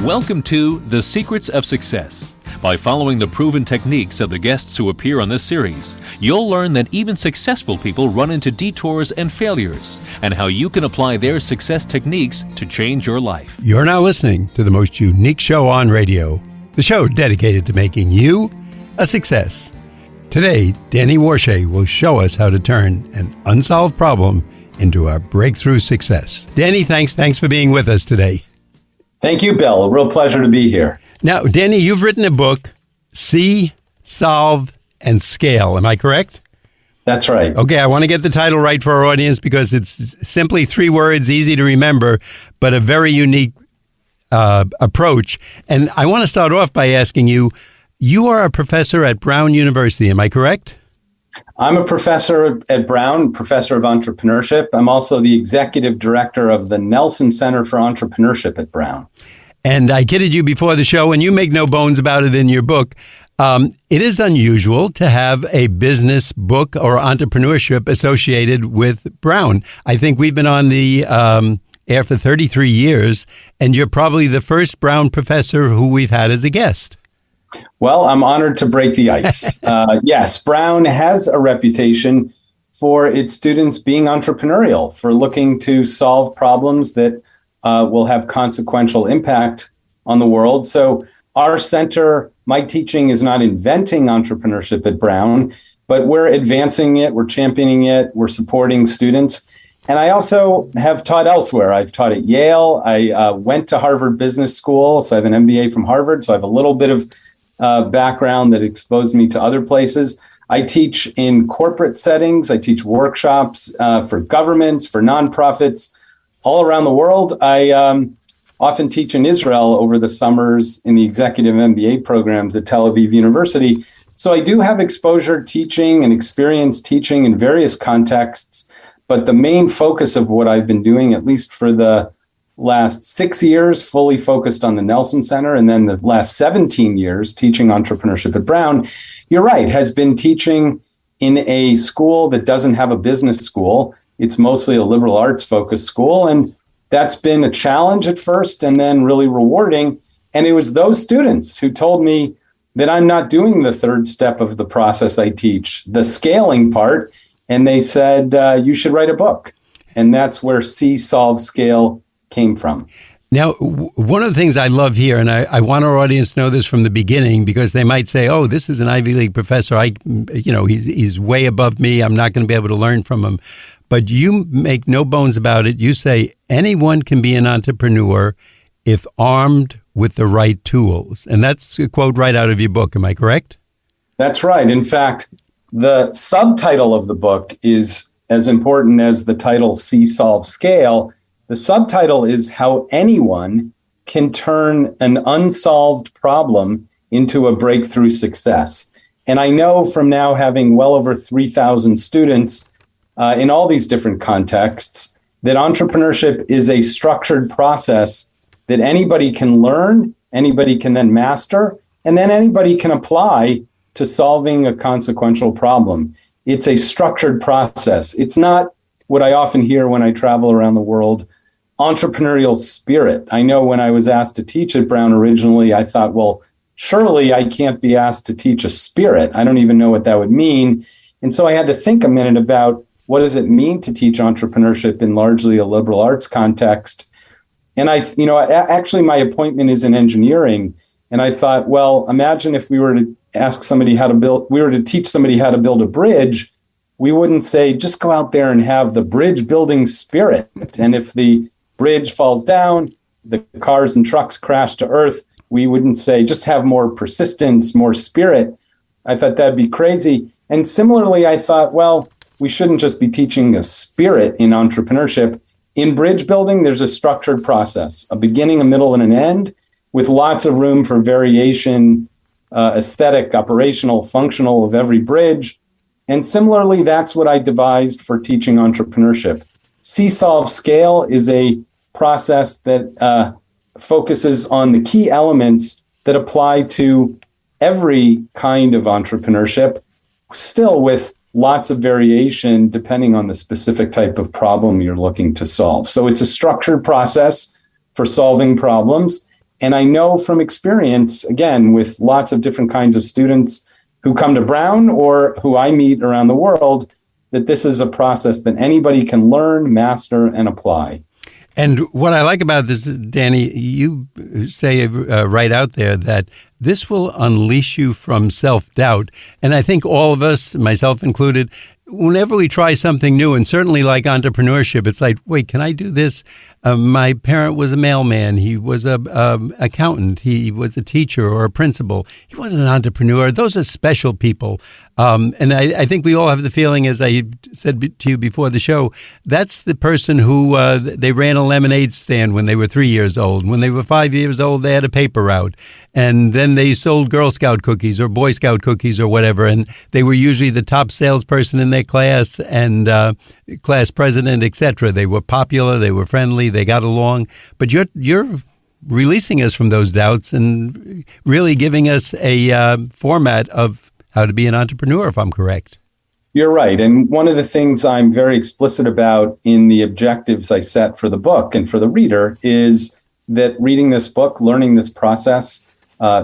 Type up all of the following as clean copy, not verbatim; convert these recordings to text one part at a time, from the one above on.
Welcome to The Secrets of Success. By following the proven techniques of the guests who appear on this series, you'll learn that even successful people run into detours and failures, and how you can apply their success techniques to change your life. You're now listening to the most unique show on radio, the show dedicated to making you a success. Today, Danny Warshay will show us how to turn an unsolved problem into a breakthrough success. Danny, thanks for being with us today. Thank you, Bill. A real pleasure to be here. Now, Danny, you've written a book, See, Solve, and Scale. Am I correct? That's right. Okay, I want to get the title right for our audience because it's simply 3 words, easy to remember, but a very unique approach. And I want to start off by asking you, you are a professor at Brown University, am I correct? I'm a professor at Brown, professor of entrepreneurship. I'm also the executive director of the Nelson Center for Entrepreneurship at Brown. And I kidded you before the show, and you make no bones about it in your book. It is unusual to have a business book or entrepreneurship associated with Brown. I think we've been on the air for 33 years, and you're probably the first Brown professor who we've had as a guest. Well, I'm honored to break the ice. Yes, Brown has a reputation for its students being entrepreneurial, for looking to solve problems that will have consequential impact on the world. So our center, my teaching is not inventing entrepreneurship at Brown, but we're advancing it, we're championing it, we're supporting students. And I also have taught elsewhere. I've taught at Yale. I went to Harvard Business School, so I have an MBA from Harvard. So I have a little bit of background that exposed me to other places. I teach in corporate settings. I teach workshops for governments, for nonprofits all around the world. I often teach in Israel over the summers in the executive MBA programs at Tel Aviv University. So I do have exposure teaching and experience teaching in various contexts. But the main focus of what I've been doing, at least for the last 6 years, fully focused on the Nelson Center, and then the last 17 years teaching entrepreneurship at Brown, you're right, has been teaching in a school that doesn't have a business school. It's mostly a liberal arts focused school. And that's been a challenge at first and then really rewarding. And it was those students who told me that I'm not doing the third step of the process I teach, the scaling part. And they said, you should write a book. And that's where See, Solve, Scale came from. Now, one of the things I love here, and I want our audience to know this from the beginning, because they might say, oh, this is an Ivy League professor. He's way above me. I'm not going to be able to learn from him. But you make no bones about it. You say anyone can be an entrepreneur if armed with the right tools. And that's a quote right out of your book. Am I correct? That's right. In fact, the subtitle of the book is as important as the title See, Solve, Scale. The subtitle is How Anyone Can Turn an Unsolved Problem into a Breakthrough Success. And I know from now having well over 3,000 students in all these different contexts that entrepreneurship is a structured process that anybody can learn, anybody can then master, and then anybody can apply to solving a consequential problem. It's a structured process. It's not what I often hear when I travel around the world, entrepreneurial spirit. I know when I was asked to teach at Brown originally, I thought, well, surely I can't be asked to teach a spirit. I don't even know what that would mean. And so I had to think a minute about what does it mean to teach entrepreneurship in largely a liberal arts context. And actually my appointment is in engineering. And I thought, well, imagine if we were to teach somebody how to build a bridge, we wouldn't say, just go out there and have the bridge building spirit. And if the bridge falls down, the cars and trucks crash to earth, we wouldn't say, just have more persistence, more spirit. I thought that'd be crazy. And similarly, I thought, well, we shouldn't just be teaching a spirit in entrepreneurship. In bridge building, there's a structured process, a beginning, a middle, and an end, with lots of room for variation, aesthetic, operational, functional of every bridge. And similarly, that's what I devised for teaching entrepreneurship. See, Solve, Scale is a process that focuses on the key elements that apply to every kind of entrepreneurship, still with lots of variation depending on the specific type of problem you're looking to solve. So it's a structured process for solving problems. And I know from experience, again, with lots of different kinds of students who come to Brown or who I meet around the world, that this is a process that anybody can learn, master, and apply. And what I like about this, Danny, you say right out there that this will unleash you from self-doubt. And I think all of us, myself included, whenever we try something new, and certainly like entrepreneurship, it's like, wait, can I do this? My parent was a mailman. He was a accountant. He was a teacher or a principal. He wasn't an entrepreneur. Those are special people. And I think we all have the feeling, as I said to you before the show, that's the person who they ran a lemonade stand when they were 3 years old. When they were 5 years old, they had a paper route. And then they sold Girl Scout cookies or Boy Scout cookies or whatever. And they were usually the top salesperson in their class and class president, etc. They were popular. They were friendly. They got along. But you're releasing us from those doubts and really giving us a format of how to be an entrepreneur, if I'm correct. You're right. And one of the things I'm very explicit about in the objectives I set for the book and for the reader is that reading this book, learning this process,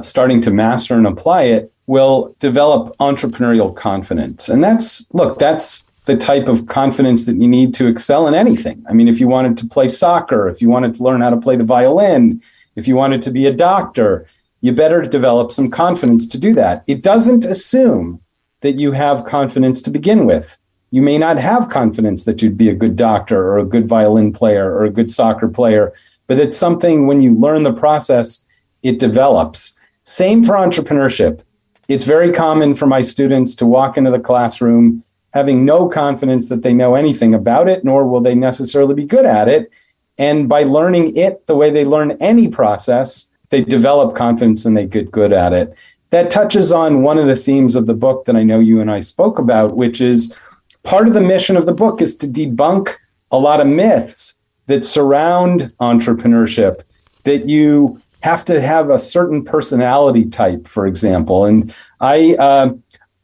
starting to master and apply it will develop entrepreneurial confidence. And that's the type of confidence that you need to excel in anything. I mean, if you wanted to play soccer, if you wanted to learn how to play the violin, if you wanted to be a doctor, you better develop some confidence to do that. It doesn't assume that you have confidence to begin with. You may not have confidence that you'd be a good doctor or a good violin player or a good soccer player, but it's something when you learn the process, it develops. Same for entrepreneurship. It's very common for my students to walk into the classroom having no confidence that they know anything about it, nor will they necessarily be good at it. And by learning it the way they learn any process, they develop confidence and they get good at it. That touches on one of the themes of the book that I know you and I spoke about, which is part of the mission of the book is to debunk a lot of myths that surround entrepreneurship, that you have to have a certain personality type, for example. And I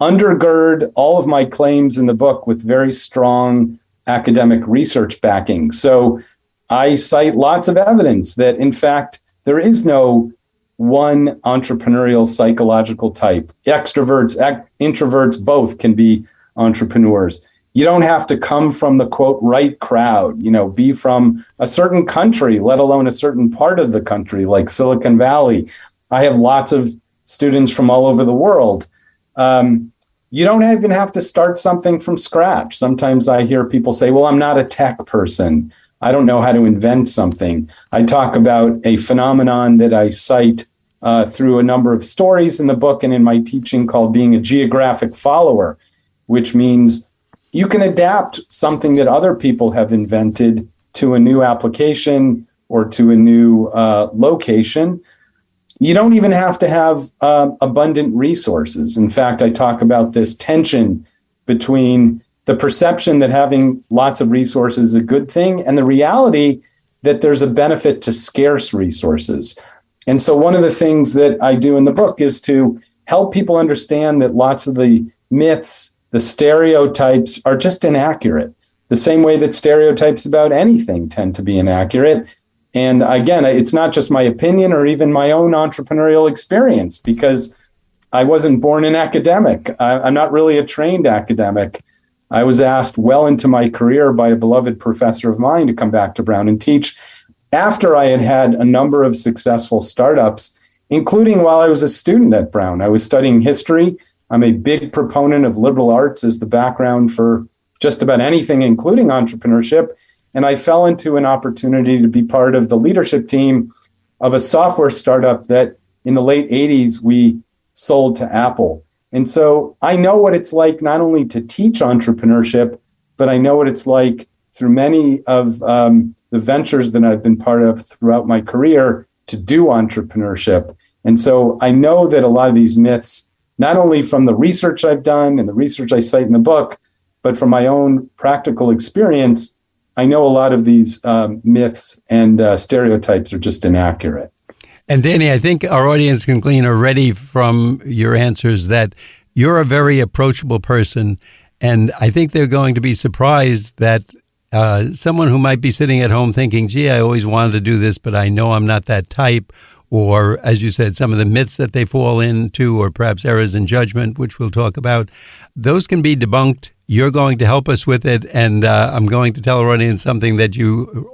undergird all of my claims in the book with very strong academic research backing. So I cite lots of evidence that, in fact, there is no one entrepreneurial psychological type. Extroverts, introverts, both can be entrepreneurs. You don't have to come from the, quote, right crowd, be from a certain country, let alone a certain part of the country, like Silicon Valley. I have lots of students from all over the world. You don't even have to start something from scratch. Sometimes I hear people say, well, I'm not a tech person. I don't know how to invent something. I talk about a phenomenon that I cite through a number of stories in the book and in my teaching called being a geographic follower, which means you can adapt something that other people have invented to a new application or to a new location. You don't even have to have abundant resources. In fact, I talk about this tension between the perception that having lots of resources is a good thing and the reality that there's a benefit to scarce resources. And so one of the things that I do in the book is to help people understand that lots of the myths, the stereotypes are just inaccurate, the same way that stereotypes about anything tend to be inaccurate. And again, it's not just my opinion or even my own entrepreneurial experience, because I wasn't born an academic. I'm not really a trained academic. I was asked well into my career by a beloved professor of mine to come back to Brown and teach after I had had a number of successful startups, including while I was a student at Brown. I was studying history. I'm a big proponent of liberal arts as the background for just about anything, including entrepreneurship. And I fell into an opportunity to be part of the leadership team of a software startup that in the late 80s, we sold to Apple. And so I know what it's like not only to teach entrepreneurship, but I know what it's like through many of the ventures that I've been part of throughout my career to do entrepreneurship. And so I know that a lot of these myths, not only from the research I've done and the research I cite in the book, but from my own practical experience, I know a lot of these myths and stereotypes are just inaccurate. And Danny, I think our audience can glean already from your answers that you're a very approachable person. And I think they're going to be surprised that someone who might be sitting at home thinking, gee, I always wanted to do this, but I know I'm not that type, or, as you said, some of the myths that they fall into, or perhaps errors in judgment, which we'll talk about, those can be debunked. You're going to help us with it, and I'm going to tell our audience something that you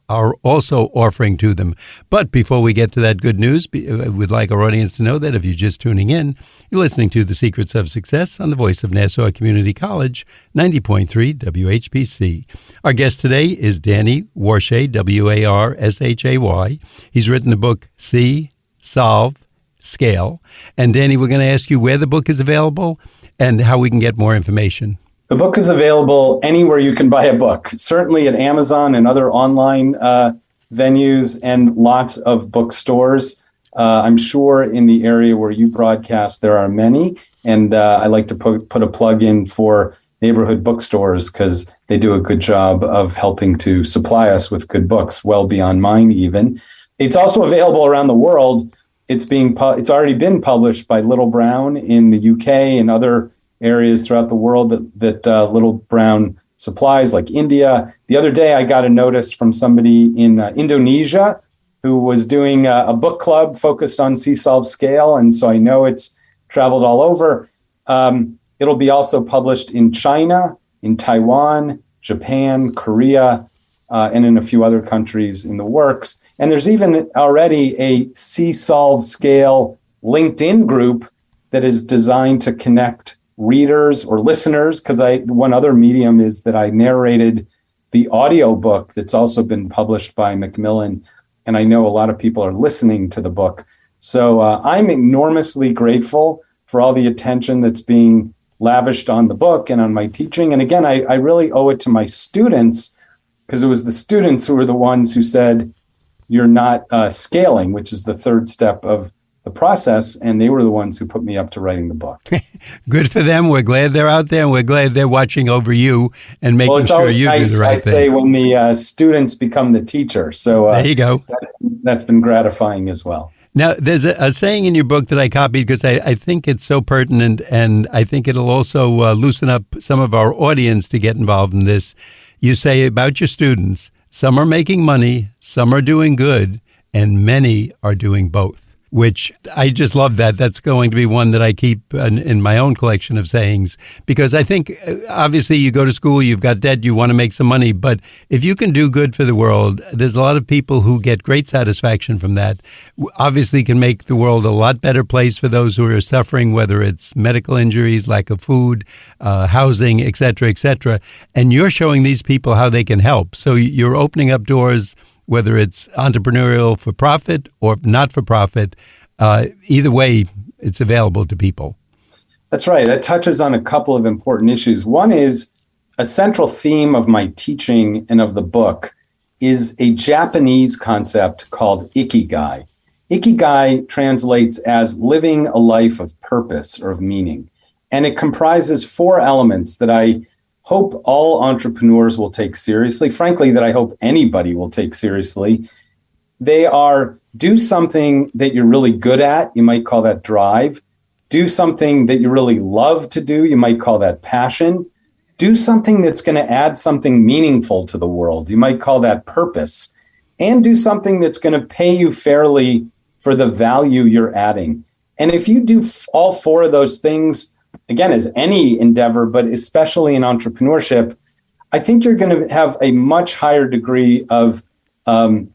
are also offering to them. But before we get to that good news, we'd like our audience to know that if you're just tuning in, you're listening to The Secrets of Success on the voice of Nassau Community College, 90.3 WHPC. Our guest today is Danny Warshay, Warshay. He's written the book See, Solve, Scale. And Danny, we're going to ask you where the book is available and how we can get more information. The book is available anywhere you can buy a book, certainly at Amazon and other online venues and lots of bookstores. I'm sure in the area where you broadcast, there are many. And I like to put a plug in for neighborhood bookstores because they do a good job of helping to supply us with good books, well beyond mine even. It's also available around the world. It's already been published by Little Brown in the UK and other areas throughout the world that Little Brown supplies, like India. The other day, I got a notice from somebody in Indonesia who was doing a book club focused on See, Solve, Scale, and so I know it's traveled all over. It'll be also published in China, in Taiwan, Japan, Korea, and in a few other countries in the works. And there's even already a See, Solve, Scale LinkedIn group that is designed to connect readers or listeners, because one other medium is that I narrated the audio book that's also been published by Macmillan, and I know a lot of people are listening to the book. So I'm enormously grateful for all the attention that's being lavished on the book and on my teaching. And again, I really owe it to my students, because it was the students who were the ones who said, you're not scaling, which is the third step of the process, and they were the ones who put me up to writing the book. Good for them. We're glad they're out there, and we're glad they're watching over you and making sure you do the right thing. I say when the students become the teacher. So there you go. That's been gratifying as well. Now, there's a saying in your book that I copied because I think it's so pertinent, and I think it'll also loosen up some of our audience to get involved in this. You say about your students, some are making money, some are doing good, and many are doing both, which I just love that. That's going to be one that I keep in my own collection of sayings, because I think obviously you go to school, you've got debt, you want to make some money, but if you can do good for the world, there's a lot of people who get great satisfaction from that. Obviously can make the world a lot better place for those who are suffering, whether it's medical injuries, lack of food, housing, et cetera, and you're showing these people how they can help. So you're opening up doors, whether it's entrepreneurial for profit or not for profit, either way, it's available to people. That's right. That touches on a couple of important issues. One is a central theme of my teaching and of the book is a Japanese concept called ikigai. Ikigai translates as living a life of purpose or of meaning. And it comprises four elements that I hope all entrepreneurs will take seriously, frankly, that I hope anybody will take seriously. They are: do something that you're really good at, you might call that drive. Do something that you really love to do, you might call that passion. Do something that's going to add something meaningful to the world, you might call that purpose. And do something that's going to pay you fairly for the value you're adding. And if you do all four of those things, again, as any endeavor, but especially in entrepreneurship, I think you're going to have a much higher degree of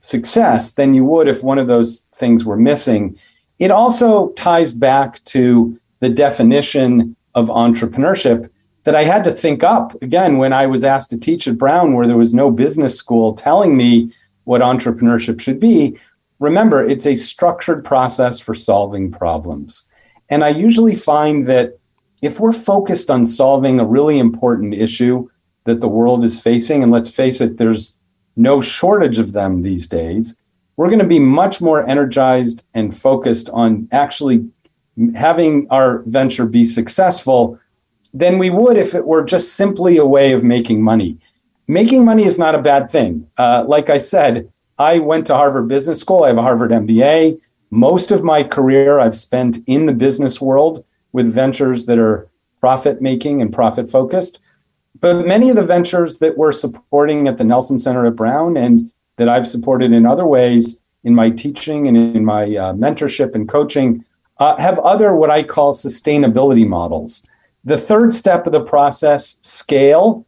success than you would if one of those things were missing. It also ties back to the definition of entrepreneurship that I had to think up, again, when I was asked to teach at Brown, where there was no business school telling me what entrepreneurship should be. Remember, it's a structured process for solving problems. And I usually find that if we're focused on solving a really important issue that the world is facing, and let's face it, there's no shortage of them these days, we're going to be much more energized and focused on actually having our venture be successful than we would if it were just simply a way of making money. Making money is not a bad thing. Like I said, I went to Harvard Business School. I have a Harvard MBA. Most of my career I've spent in the business world with ventures that are profit-making and profit-focused. But many of the ventures that we're supporting at the Nelson Center at Brown and that I've supported in other ways in my teaching and in my mentorship and coaching have other what I call sustainability models. The third step of the process, scale,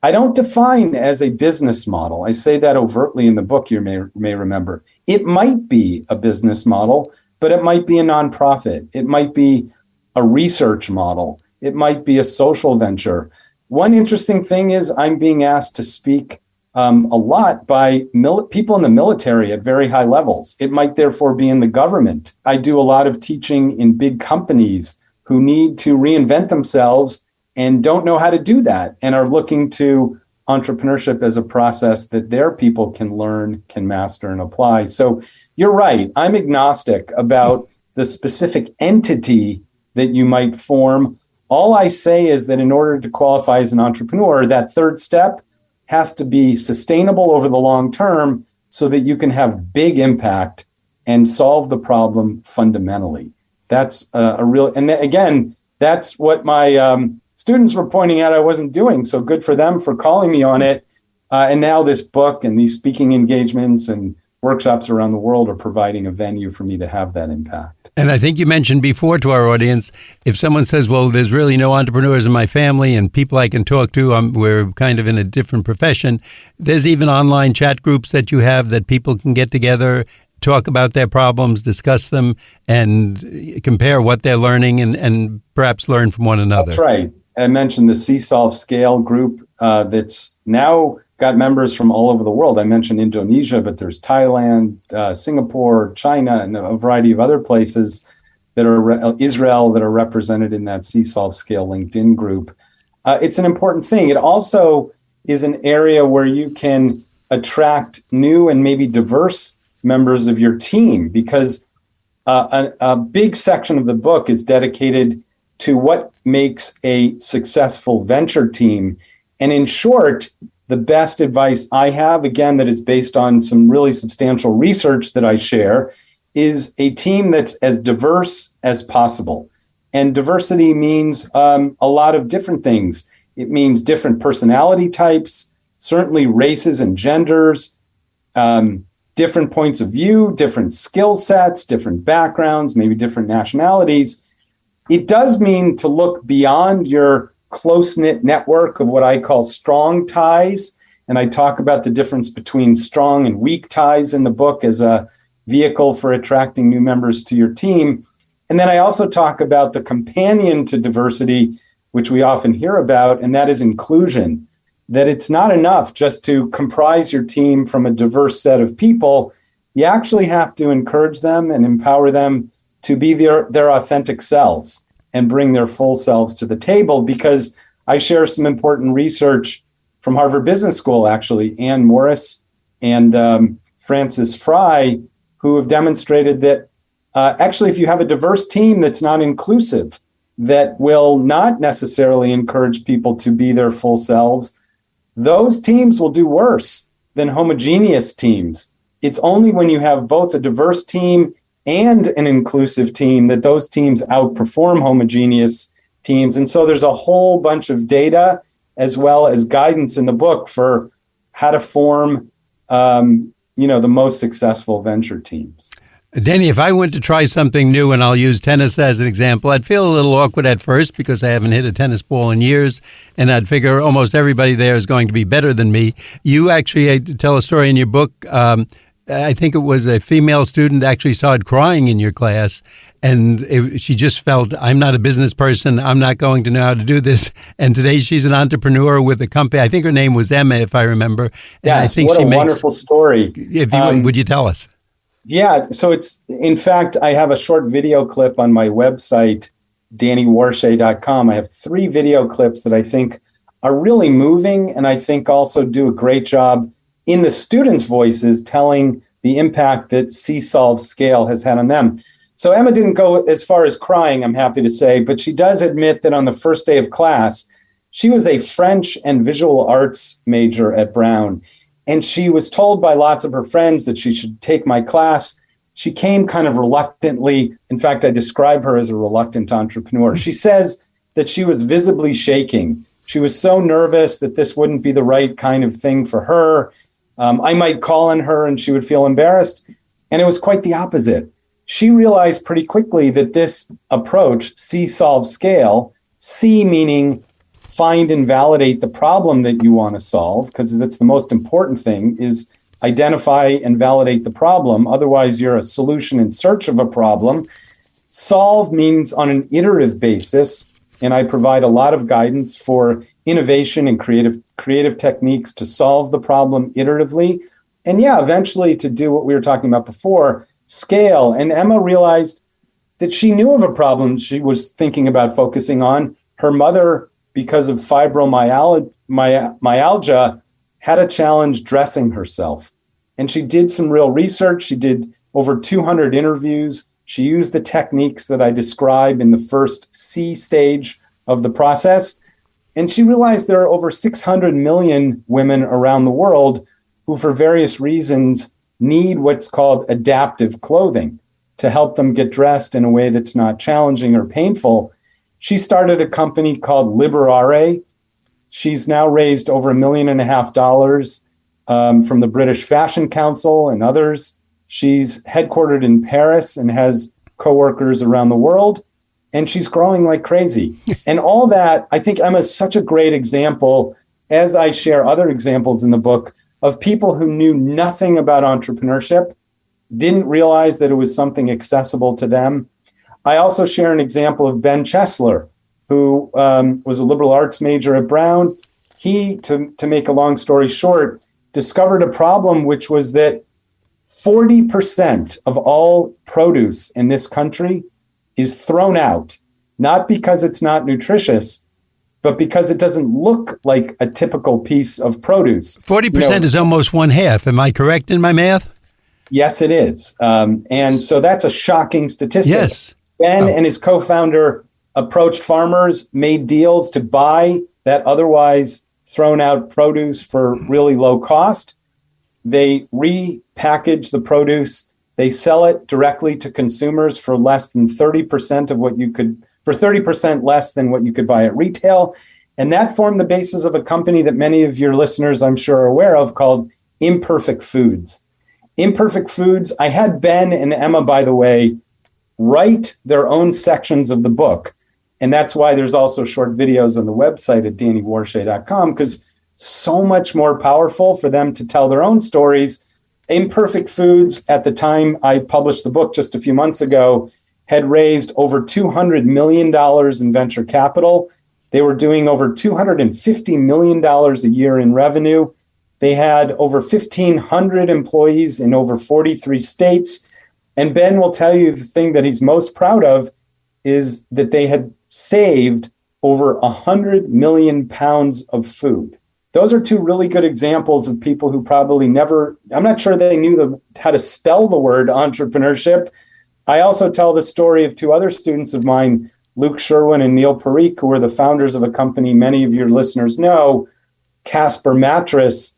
I don't define as a business model. I say that overtly in the book, you may remember. It might be a business model, but it might be a nonprofit. It might be a research model. It might be a social venture. One interesting thing is I'm being asked to speak a lot by people in the military at very high levels. It might therefore be in the government. I do a lot of teaching in big companies who need to reinvent themselves and don't know how to do that and are looking to entrepreneurship as a process that their people can learn, can master, and apply. So you're right. I'm agnostic about the specific entity that you might form. All I say is that in order to qualify as an entrepreneur, that third step has to be sustainable over the long term so that you can have big impact and solve the problem fundamentally. That's a real, and again, that's what my students were pointing out I wasn't doing. So good for them for calling me on it. And now this book and these speaking engagements and workshops around the world are providing a venue for me to have that impact. And I think you mentioned before to our audience, if someone says, well, there's really no entrepreneurs in my family and people I can talk to, we're kind of in a different profession. There's even online chat groups that you have that people can get together, talk about their problems, discuss them, and compare what they're learning and perhaps learn from one another. That's right. I mentioned the C-Solve Scale group that's now got members from all over the world. I mentioned Indonesia, but there's Thailand, Singapore, China, and a variety of other places that are Israel that are represented in that C-Solve Scale LinkedIn group. It's an important thing. It also is an area where you can attract new and maybe diverse members of your team because a big section of the book is dedicated to what makes a successful venture team. And in short, the best advice I have, again, that is based on some really substantial research that I share, is a team that's as diverse as possible. And diversity means a lot of different things. It means different personality types, certainly races and genders, different points of view, different skill sets, different backgrounds, maybe different nationalities. It does mean to look beyond your close-knit network of what I call strong ties. And I talk about the difference between strong and weak ties in the book as a vehicle for attracting new members to your team. And then I also talk about the companion to diversity, which we often hear about, and that is inclusion. That it's not enough just to comprise your team from a diverse set of people. You actually have to encourage them and empower them to be their authentic selves and bring their full selves to the table, because I share some important research from Harvard Business School, actually, Ann Morris and Francis Fry, who have demonstrated that actually if you have a diverse team that's not inclusive, that will not necessarily encourage people to be their full selves, those teams will do worse than homogeneous teams. It's only when you have both a diverse team and an inclusive team that those teams outperform homogeneous teams. And so there's a whole bunch of data as well as guidance in the book for how to form, the most successful venture teams. Danny, if I went to try something new, and I'll use tennis as an example, I'd feel a little awkward at first because I haven't hit a tennis ball in years, and I'd figure almost everybody there is going to be better than me. You actually tell a story in your book. I think it was a female student actually started crying in your class, and she just felt, I'm not a business person. I'm not going to know how to do this. And today she's an entrepreneur with a company. I think her name was Emma, if I remember. And yes, I think what a wonderful story. Would you tell us? Yeah, so in fact, I have a short video clip on my website, DannyWarshay.com. I have 3 video clips that I think are really moving, and I think also do a great job in the students' voices telling the impact that C-Solve Scale has had on them. So Emma didn't go as far as crying, I'm happy to say, but she does admit that on the first day of class, she was a French and visual arts major at Brown. And she was told by lots of her friends that she should take my class. She came kind of reluctantly. In fact, I describe her as a reluctant entrepreneur. She says that she was visibly shaking. She was so nervous that this wouldn't be the right kind of thing for her. I might call on her and she would feel embarrassed. And it was quite the opposite. She realized pretty quickly that this approach, see, solve, scale, C meaning find and validate the problem that you want to solve, because that's the most important thing, is identify and validate the problem. Otherwise, you're a solution in search of a problem. Solve means on an iterative basis, and I provide a lot of guidance for innovation and creative techniques to solve the problem iteratively. And yeah, eventually to do what we were talking about before, scale. And Emma realized that she knew of a problem she was thinking about focusing on. Her mother, because of fibromyalgia, had a challenge dressing herself. And she did some real research. She did over 200 interviews. She used the techniques that I describe in the first C stage of the process. And she realized there are over 600 million women around the world who, for various reasons, need what's called adaptive clothing to help them get dressed in a way that's not challenging or painful. She started a company called Liberare. She's now raised over $1.5 million from the British Fashion Council and others. She's headquartered in Paris and has coworkers around the world, and she's growing like crazy. And all that, I think Emma's such a great example, as I share other examples in the book, of people who knew nothing about entrepreneurship, didn't realize that it was something accessible to them. I also share an example of Ben Chesler, who was a liberal arts major at Brown. He, to make a long story short, discovered a problem, which was that 40% of all produce in this country is thrown out, not because it's not nutritious, but because it doesn't look like a typical piece of produce. 40% is almost one half. Am I correct in my math? Yes, it is. And so that's a shocking statistic. Yes. Ben and his co-founder approached farmers, made deals to buy that otherwise thrown out produce for really low cost. They repackage the produce. They sell it directly to consumers for less than 30% of what you could, for 30% less than what you could buy at retail. And that formed the basis of a company that many of your listeners, I'm sure, are aware of, called Imperfect Foods. Imperfect Foods, I had Ben and Emma, by the way, write their own sections of the book. And that's why there's also short videos on the website at dannywarshay.com, because so much more powerful for them to tell their own stories. Imperfect Foods, at the time I published the book just a few months ago, had raised over $200 million in venture capital. They were doing over $250 million a year in revenue. They had over 1,500 employees in over 43 states. And Ben will tell you the thing that he's most proud of is that they had saved over 100 million pounds of food. Those are two really good examples of people who probably never, I'm not sure they knew how to spell the word entrepreneurship. I also tell the story of two other students of mine, Luke Sherwin and Neil Parikh, who were the founders of a company many of your listeners know, Casper Mattress.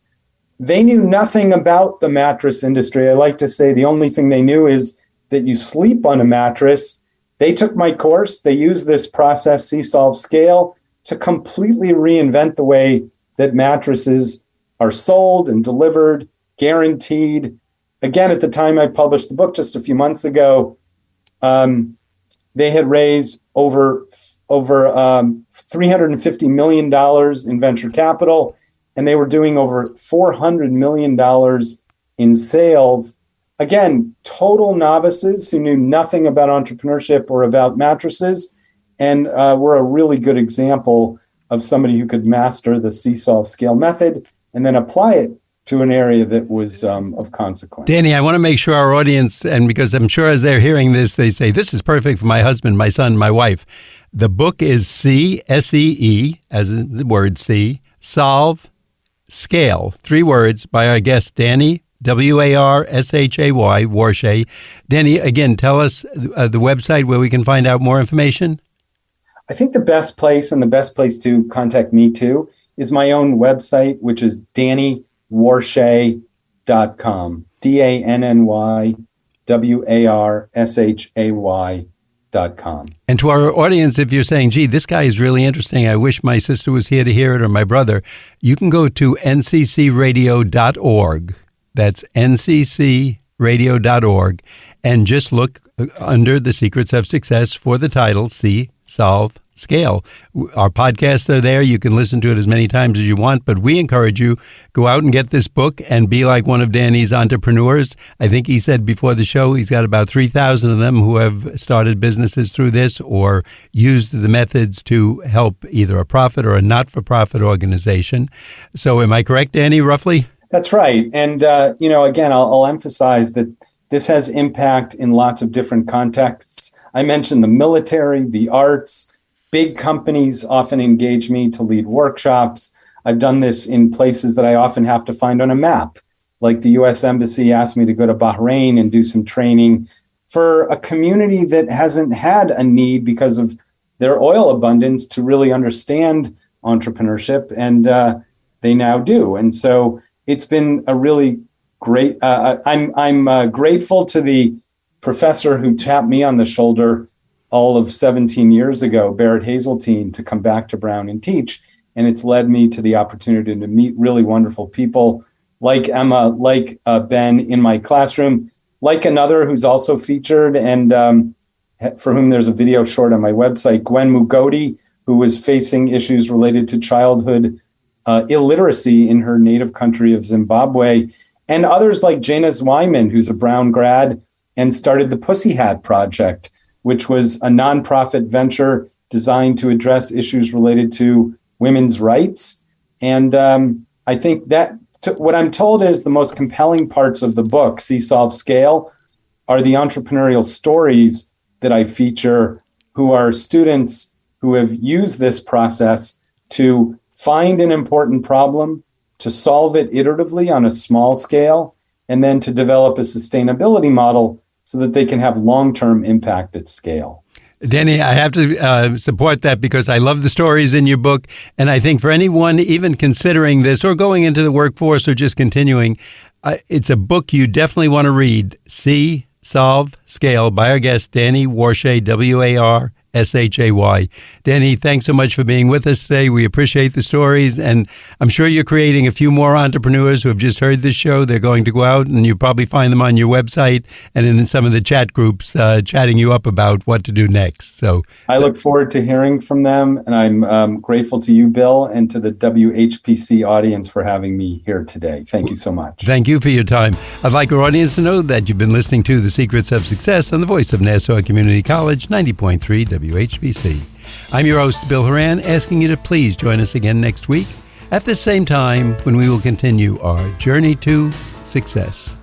They knew nothing about the mattress industry. I like to say the only thing they knew is that you sleep on a mattress. They took my course. They used this process, See, Solve, Scale, to completely reinvent the way that mattresses are sold and delivered, guaranteed. Again, at the time I published the book just a few months ago, they had raised over $350 million in venture capital, and they were doing over $400 million in sales. Again, total novices who knew nothing about entrepreneurship or about mattresses, and were a really good example of somebody who could master the See, Solve, Scale method and then apply it to an area that was of consequence. Danny, I want to make sure our audience, and because I'm sure as they're hearing this, they say, this is perfect for my husband, my son, my wife. The book is See, S-E-E, as in the word see, Solve, Scale, 3 words, by our guest, Danny, W-A-R-S-H-A-Y, Warshay. Danny, again, tell us the website where we can find out more information. I think the best place, and the best place to contact me too, is my own website, which is DannyWarshay.com, DannyWarshay.com. And to our audience, if you're saying, gee, this guy is really interesting, I wish my sister was here to hear it, or my brother, you can go to nccradio.org. That's nccradio.org. cradio.org, and just look under the Secrets of Success for the title, See, Solve, Scale. Our podcasts are there. You can listen to it as many times as you want, but we encourage you, go out and get this book and be like one of Danny's entrepreneurs. I think he said before the show he's got about 3,000 of them who have started businesses through this or used the methods to help either a profit or a not-for-profit organization. So am I correct, Danny, roughly? That's right. And, again, I'll emphasize that this has impact in lots of different contexts. I mentioned the military, the arts. Big companies often engage me to lead workshops. I've done this in places that I often have to find on a map, like the U.S. Embassy asked me to go to Bahrain and do some training for a community that hasn't had a need because of their oil abundance to really understand entrepreneurship, and they now do. And so it's been a really great. I'm grateful to the professor who tapped me on the shoulder all of 17 years ago, Barrett Hazeltine, to come back to Brown and teach. And it's led me to the opportunity to meet really wonderful people like Emma, like Ben in my classroom, like another who's also featured and for whom there's a video short on my website, Gwen Mugodi, who was facing issues related to childhood illiteracy in her native country of Zimbabwe, and others like Jana Zweiman, who's a Brown grad and started the Pussy Hat Project, which was a nonprofit venture designed to address issues related to women's rights. And I think that what I'm told is the most compelling parts of the book, See, Solve, Scale, are the entrepreneurial stories that I feature, who are students who have used this process to find an important problem, to solve it iteratively on a small scale, and then to develop a sustainability model so that they can have long-term impact at scale. Danny, I have to support that because I love the stories in your book. And I think for anyone even considering this or going into the workforce or just continuing, it's a book you definitely want to read. See, Solve, Scale by our guest, Danny Warshay, Warshay. Danny, thanks so much for being with us today. We appreciate the stories, and I'm sure you're creating a few more entrepreneurs who have just heard this show. They're going to go out, and you probably find them on your website and in some of the chat groups chatting you up about what to do next. So I look forward to hearing from them, and I'm grateful to you, Bill, and to the WHPC audience for having me here today. Thank you so much. Thank you for your time. I'd like our audience to know that you've been listening to The Secrets of Success on the voice of Nassau Community College, 90.3 WHPC. I'm your host, Bill Horan, asking you to please join us again next week at the same time when we will continue our journey to success.